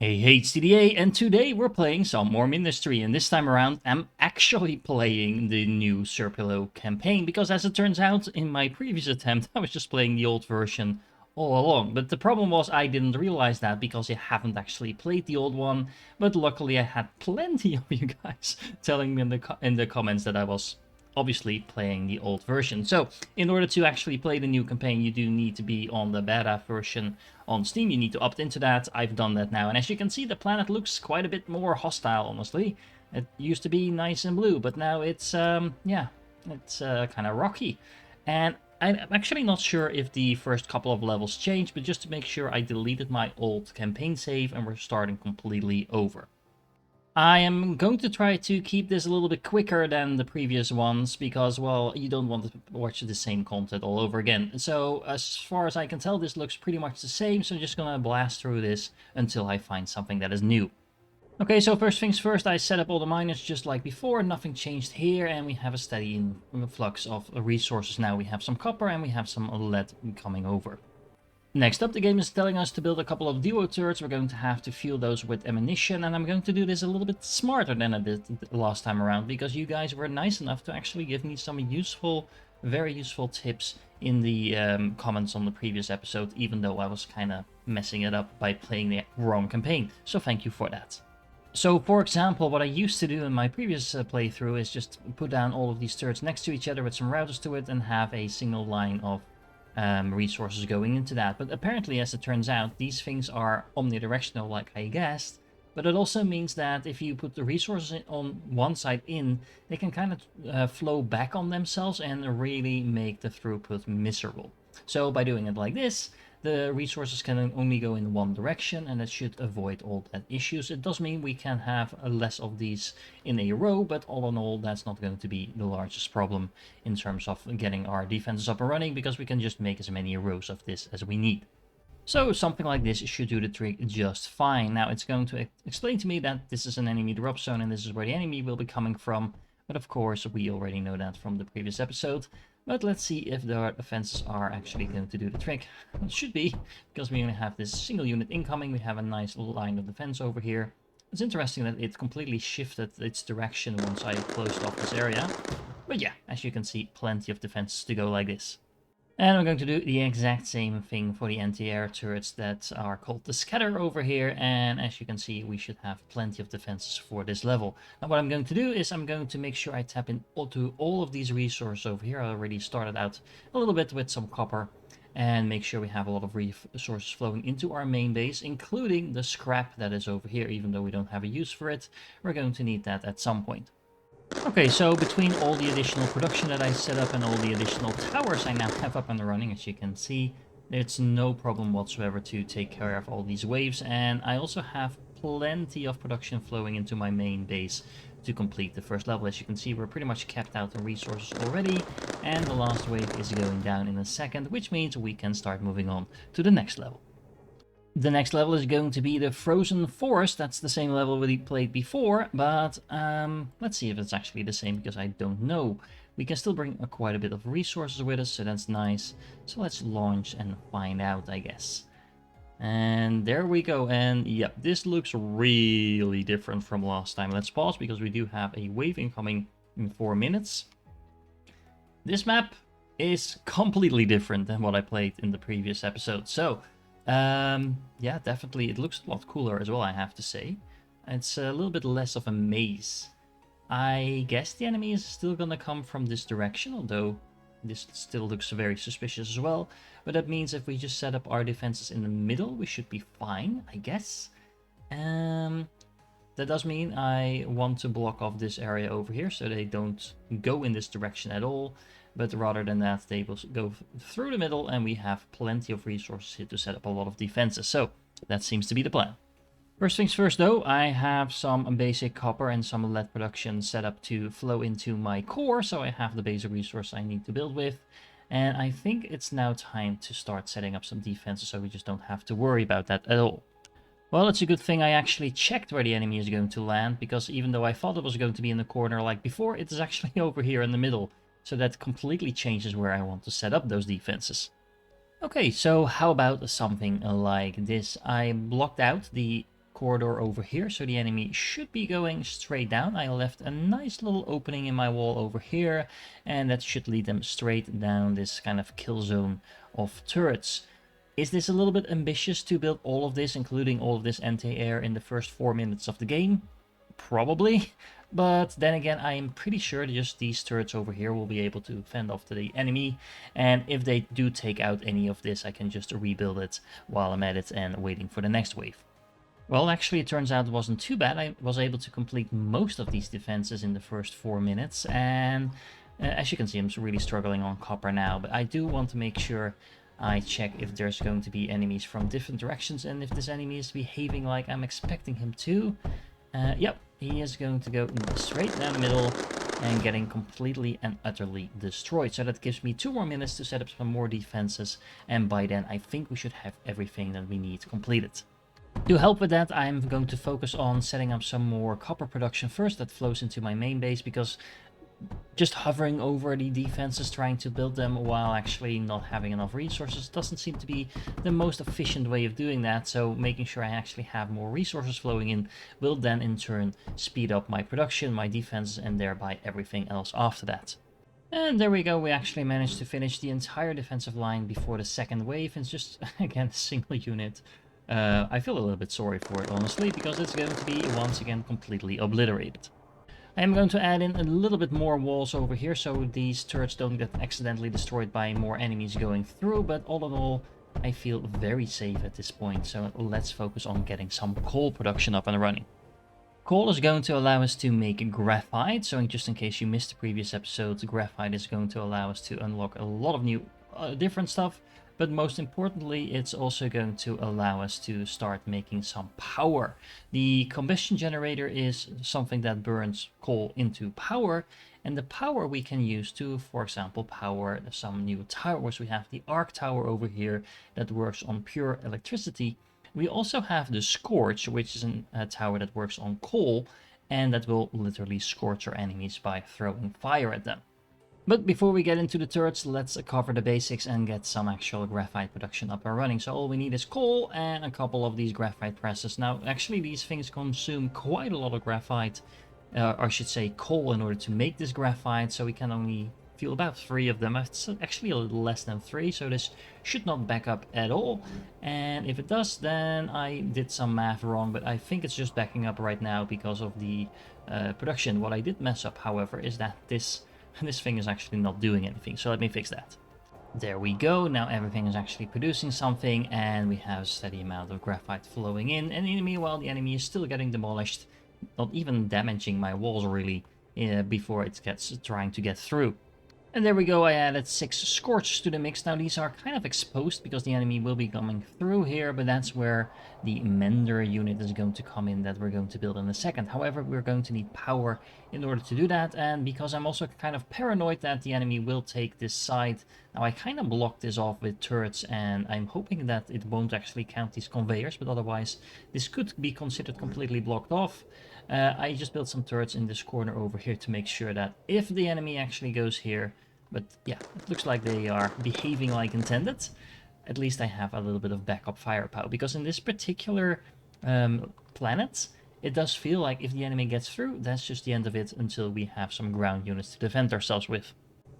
Hey, it's TDA, and today we're playing some more Mindustry, and this time around I'm actually playing the new Serpulo campaign, because as it turns out, in my previous attempt I was just playing the old version all along. But the problem was I didn't realize that because I haven't actually played the old one, but luckily I had plenty of you guys telling me in the comments that I was obviously playing the old version. So in order to actually play the new campaign, you do need to be on the beta version on Steam. You need to opt into that. I've done that now, and as you can see, the planet looks quite a bit more hostile, honestly. It used to be nice and blue, but now it's yeah, it's kind of rocky. And I'm actually not sure if the first couple of levels changed, but just to make sure, I deleted my old campaign save and we're starting completely over. I am going to try to keep this a little bit quicker than the previous ones because, well, you don't want to watch the same content all over again. So as far as I can tell, this looks pretty much the same, so I'm just gonna blast through this until I find something that is new. Okay, so first things first, I set up all the miners just like before, nothing changed here, and we have a steady influx of resources now. We have some copper and we have some lead coming over. Next up, the game is telling us to build a couple of duo turrets. We're going to have to fuel those with ammunition, and I'm going to do this a little bit smarter than I did last time around, because you guys were nice enough to actually give me some useful, very useful tips in the comments on the previous episode, even though I was kind of messing it up by playing the wrong campaign. So thank you for that. So, for example, what I used to do in my previous playthrough is just put down all of these turrets next to each other with some routers to it and have a single line of resources going into that. But apparently, as it turns out, these things are omnidirectional, like I guessed. But it also means that if you put the resources on one side in, they can kind of flow back on themselves and really make the throughput miserable. So by doing it like this, the resources can only go in one direction, and it should avoid all that issues. It does mean we can have less of these in a row, but all in all, that's not going to be the largest problem in terms of getting our defenses up and running, because we can just make as many rows of this as we need. So something like this should do the trick just fine. Now it's going to explain to me that this is an enemy drop zone and this is where the enemy will be coming from, but of course we already know that from the previous episode. But let's see if the defenses are actually going to do the trick. It should be, because we only have this single unit incoming. We have a nice little line of defense over here. It's interesting that it completely shifted its direction once I closed off this area. But yeah, as you can see, plenty of defenses to go like this. And I'm going to do the exact same thing for the anti-air turrets that are called the scatter over here. And as you can see, we should have plenty of defenses for this level. Now what I'm going to do is I'm going to make sure I tap into all of these resources over here. I already started out a little bit with some copper. And make sure we have a lot of resources flowing into our main base, including the scrap that is over here. Even though we don't have a use for it, we're going to need that at some point. Okay, so between all the additional production that I set up and all the additional towers I now have up and running, as you can see, it's no problem whatsoever to take care of all these waves. And I also have plenty of production flowing into my main base to complete the first level. As you can see, we're pretty much capped out on resources already, and the last wave is going down in a second, which means we can start moving on to the next level. The next level is going to be the Frozen Forest. That's the same level we played before, but let's see if it's actually the same, because I don't know. We can still bring quite a bit of resources with us, so that's nice. So let's launch and find out, I guess. And there we go, and yep, this looks really different from last time. Let's pause, because we do have a wave incoming in 4 minutes. This map is completely different than what I played in the previous episode, so yeah, definitely it looks a lot cooler as well, I have to say. It's a little bit less of a maze. I guess the enemy is still gonna come from this direction, although this still looks very suspicious as well. But that means if we just set up our defenses in the middle, we should be fine, I guess. That does mean I want to block off this area over here so they don't go in this direction at all. But rather than that, they will go through the middle, and we have plenty of resources here to set up a lot of defenses. So that seems to be the plan. First things first though, I have some basic copper and some lead production set up to flow into my core, so I have the basic resource I need to build with. And I think it's now time to start setting up some defenses, so we just don't have to worry about that at all. Well, it's a good thing I actually checked where the enemy is going to land, because even though I thought it was going to be in the corner like before, it is actually over here in the middle. So that completely changes where I want to set up those defenses. Okay, so how about something like this? I blocked out the corridor over here, so the enemy should be going straight down. I left a nice little opening in my wall over here, and that should lead them straight down this kind of kill zone of turrets. Is this a little bit ambitious to build all of this, including all of this anti-air in the first 4 minutes of the game? Probably. But then again, I am pretty sure that just these turrets over here will be able to fend off to the enemy. And if they do take out any of this, I can just rebuild it while I'm at it and waiting for the next wave. Well, actually, it turns out it wasn't too bad. I was able to complete most of these defenses in the first 4 minutes. And as you can see, I'm really struggling on copper now. But I do want to make sure I check if there's going to be enemies from different directions. And if this enemy is behaving like I'm expecting him to. Yep, he is going to go straight down the middle and getting completely and utterly destroyed. So that gives me 2 more minutes to set up some more defenses. And by then, I think we should have everything that we need completed. To help with that, I'm going to focus on setting up some more copper production first that flows into my main base, because just hovering over the defenses, trying to build them while actually not having enough resources doesn't seem to be the most efficient way of doing that. So making sure I actually have more resources flowing in will then in turn speed up my production, my defenses, and thereby everything else after that. And there we go, we actually managed to finish the entire defensive line before the second wave. It's just, again, a single unit. I feel a little bit sorry for it, honestly, because it's going to be once again completely obliterated. I am going to add in a little bit more walls over here so these turrets don't get accidentally destroyed by more enemies going through, but all in all, I feel very safe at this point, so let's focus on getting some coal production up and running. Coal is going to allow us to make graphite, so just in case you missed the previous episodes, graphite is going to allow us to unlock a lot of new different stuff. But most importantly, it's also going to allow us to start making some power. The combustion generator is something that burns coal into power, and the power we can use to, for example, power some new towers. We have the arc tower over here that works on pure electricity. We also have the scorch, which is a tower that works on coal, and that will literally scorch our enemies by throwing fire at them. But before we get into the turrets, let's cover the basics and get some actual graphite production up and running. So all we need is coal and a couple of these graphite presses. Now, actually, these things consume quite a lot of graphite, or I should say coal, in order to make this graphite. So we can only feel about 3 of them. It's actually a little less than 3, so this should not back up at all. And if it does, then I did some math wrong, but I think it's just backing up right now because of the production. What I did mess up, however, is that this thing is actually not doing anything, so let me fix that. There we go, now everything is actually producing something, and we have a steady amount of graphite flowing in, and meanwhile the enemy is still getting demolished, not even damaging my walls really, before it gets trying to get through. And there we go, I added 6 scorches to the mix. Now these are kind of exposed because the enemy will be coming through here, but that's where the mender unit is going to come in that we're going to build in a second. However, we're going to need power in order to do that, and because I'm also kind of paranoid that the enemy will take this side, now I kind of blocked this off with turrets, and I'm hoping that it won't actually count these conveyors, but otherwise this could be considered completely blocked off. I just built some turrets in this corner over here to make sure that if the enemy actually goes here, but yeah, it looks like they are behaving like intended, at least I have a little bit of backup firepower, because in this particular planet, it does feel like if the enemy gets through, that's just the end of it until we have some ground units to defend ourselves with.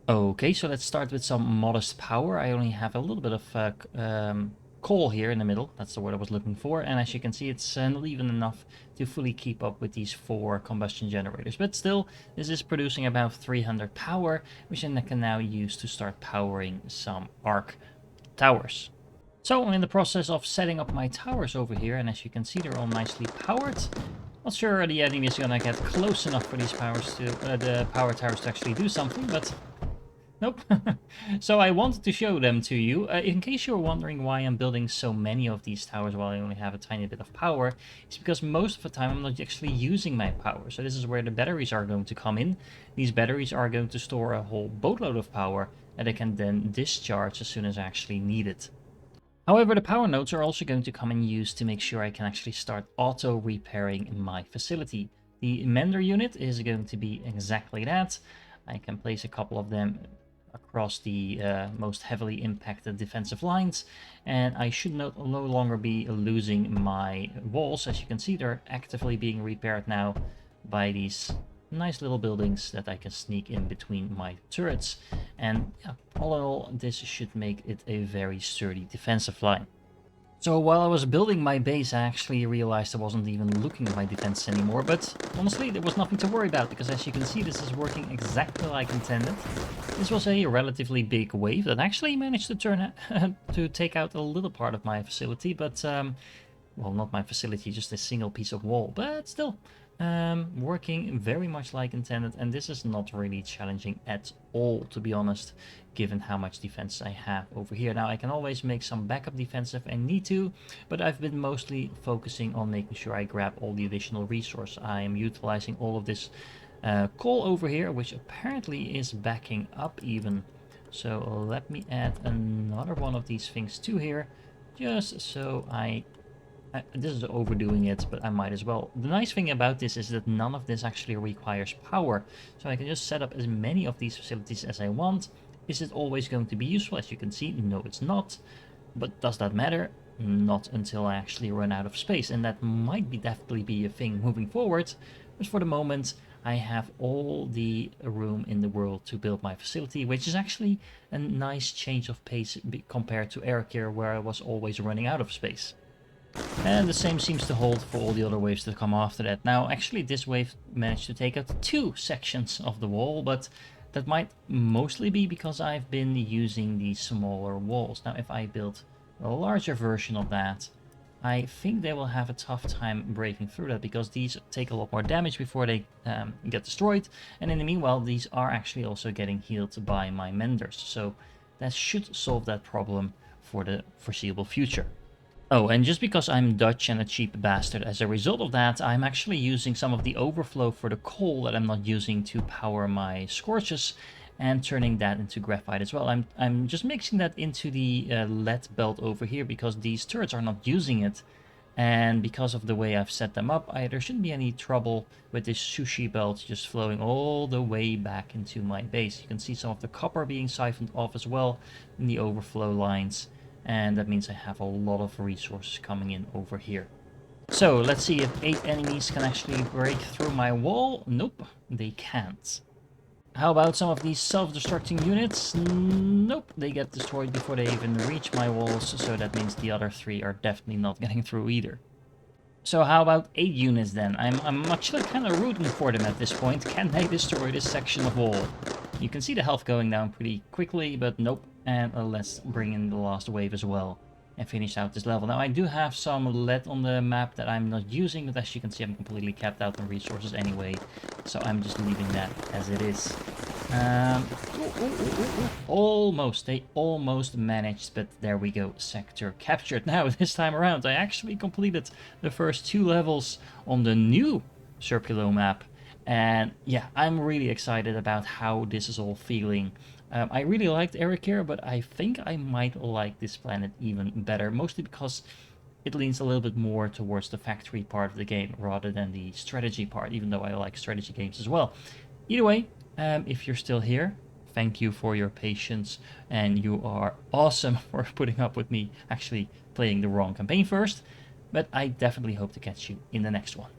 Okay, so let's start with some modest power. I only have a little bit of coal here in the middle, that's the word I was looking for, and as you can see, it's not even enough to fully keep up with these 4 combustion generators, but still, this is producing about 300 power, which I can now use to start powering some arc towers. So I'm in the process of setting up my towers over here, and as you can see, they're all nicely powered. Not sure the enemy is gonna get close enough for these powers to the power towers to actually do something, but nope. So I wanted to show them to you. In case you're wondering why I'm building so many of these towers while I only have a tiny bit of power, it's because most of the time I'm not actually using my power. So this is where the batteries are going to come in. These batteries are going to store a whole boatload of power that I can then discharge as soon as I actually need it. However, the power nodes are also going to come in use to make sure I can actually start auto repairing in my facility. The mender unit is going to be exactly that. I can place a couple of them across the most heavily impacted defensive lines, and I should no longer be losing my walls. As you can see, they're actively being repaired now by these nice little buildings that I can sneak in between my turrets. And yeah, all in all, this should make it a very sturdy defensive line. So while I was building my base, I actually realized I wasn't even looking at my defense anymore, but honestly, there was nothing to worry about, because as you can see, this is working exactly like intended. This was a relatively big wave that actually managed to turn to take out a little part of my facility, but well, not my facility, just a single piece of wall, but still working very much like intended. And this is not really challenging at all, to be honest, given how much defense I have over here. Now I can always make some backup defense if I need to, but I've been mostly focusing on making sure I grab all the additional resource. I am utilizing all of this coal over here, which apparently is backing up even. So let me add another one of these things to here, just so this is overdoing it, but I might as well. The nice thing about this is that none of this actually requires power, so I can just set up as many of these facilities as I want. Is it always going to be useful? As you can see, no, it's not. But does that matter? Not until I actually run out of space, and that might definitely be a thing moving forward. But for the moment, I have all the room in the world to build my facility, which is actually a nice change of pace compared to Aircare, where I was always running out of space. And the same seems to hold for all the other waves that come after that. Now, actually, this wave managed to take out 2 sections of the wall, but that might mostly be because I've been using these smaller walls. Now, if I build a larger version of that, I think they will have a tough time breaking through that, because these take a lot more damage before they get destroyed. And in the meanwhile, these are actually also getting healed by my menders. So that should solve that problem for the foreseeable future. Oh, and just because I'm Dutch and a cheap bastard, as a result of that, I'm actually using some of the overflow for the coal that I'm not using to power my scorches, and turning that into graphite as well. I'm just mixing that into the lead belt over here, because these turrets are not using it, and because of the way I've set them up, there shouldn't be any trouble with this sushi belt just flowing all the way back into my base. You can see some of the copper being siphoned off as well in the overflow lines. And that means I have a lot of resources coming in over here. So let's see if 8 enemies can actually break through my wall. Nope, they can't. How about some of these self-destructing units? Nope, they get destroyed before they even reach my walls, so that means the other 3 are definitely not getting through either. So how about 8 units then? I'm actually kind of rooting for them at this point. Can they destroy this section of wall? You can see the health going down pretty quickly, but nope. And let's bring in the last wave as well and finish out this level. Now, I do have some lead on the map that I'm not using, but as you can see, I'm completely capped out on resources anyway, so I'm just leaving that as it is. Almost. They almost managed, but there we go. Sector captured. Now, this time around, I actually completed the first 2 levels on the new Serpulo map. And yeah, I'm really excited about how this is all feeling. I really liked Ericare, but I think I might like this planet even better, mostly because it leans a little bit more towards the factory part of the game rather than the strategy part, even though I like strategy games as well. Either way, if you're still here, thank you for your patience, and you are awesome for putting up with me actually playing the wrong campaign first, but I definitely hope to catch you in the next one.